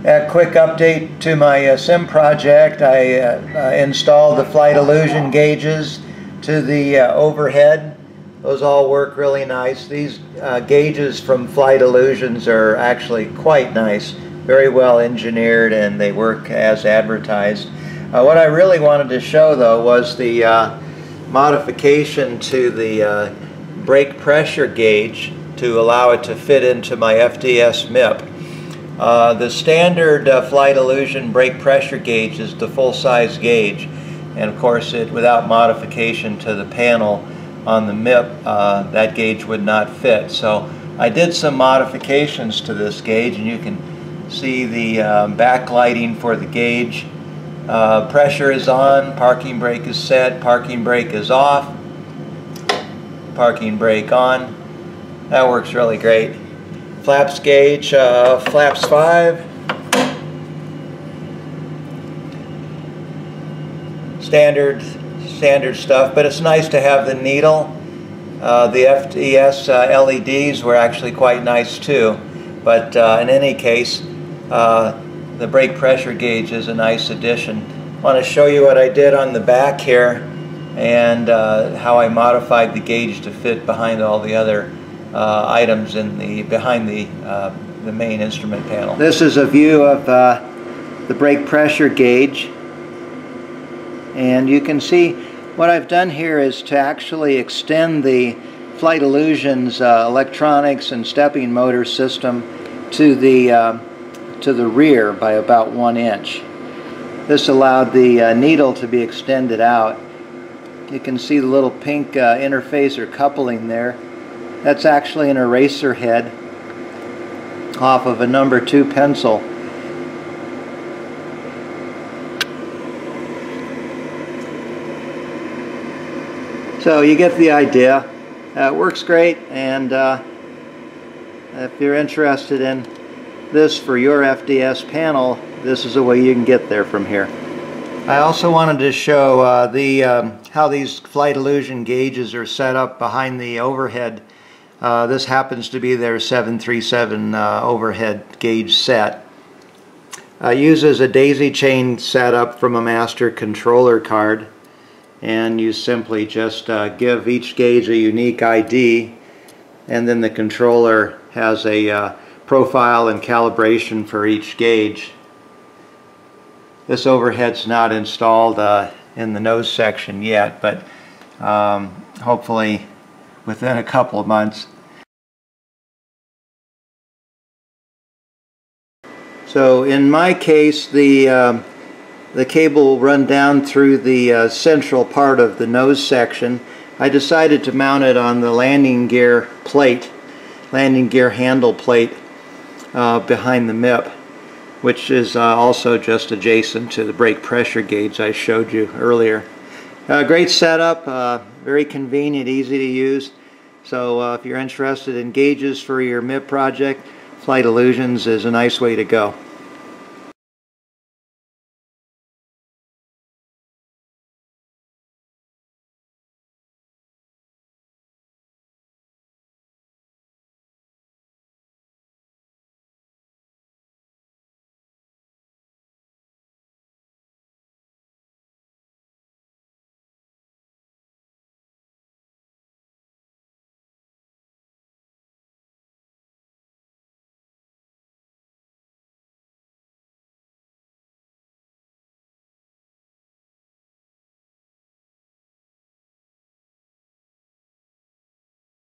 A quick update to my sim project. I installed the Flight Illusion gauges to the overhead. Those all work really nice. These gauges from Flight Illusions are actually quite nice, very well engineered, and they work as advertised. What I really wanted to show though was the modification to the brake pressure gauge to allow it to fit into my FDS MIP. The standard Flight Illusion brake pressure gauge is the full-size gauge, and of course without modification to the panel on the MIP, that gauge would not fit. So I did some modifications to this gauge, and you can see the backlighting for the gauge. Pressure is on, parking brake is set, parking brake is off, parking brake on. That works really great. Flaps gauge, flaps 5. Standard stuff, but it's nice to have the needle. The FDS LEDs were actually quite nice too, but in any case, the brake pressure gauge is a nice addition. I want to show you what I did on the back here and how I modified the gauge to fit behind all the other items behind the main instrument panel. This is a view of the brake pressure gauge, and you can see what I've done here is to actually extend the Flight Illusions electronics and stepping motor system to the rear by about 1 inch. This allowed the needle to be extended out. You can see the little pink interface or coupling there. That's actually an eraser head off of a number 2 pencil. So you get the idea. It works great, and if you're interested in this for your FDS panel, this is the way you can get there from here. I also wanted to show how these Flight Illusion gauges are set up behind the overhead. This happens to be their 737 overhead gauge set. Uses a daisy chain setup from a master controller card, and you simply just give each gauge a unique ID, and then the controller has a profile and calibration for each gauge. This overhead's not installed in the nose section yet, but hopefully within a couple of months. So in my case, the cable will run down through the central part of the nose section. I decided to mount it on the landing gear plate, landing gear handle plate behind the MIP, which is also just adjacent to the brake pressure gauge I showed you earlier. Great setup, very convenient, easy to use. So if you're interested in gauges for your MIP project, Flight Illusions is a nice way to go.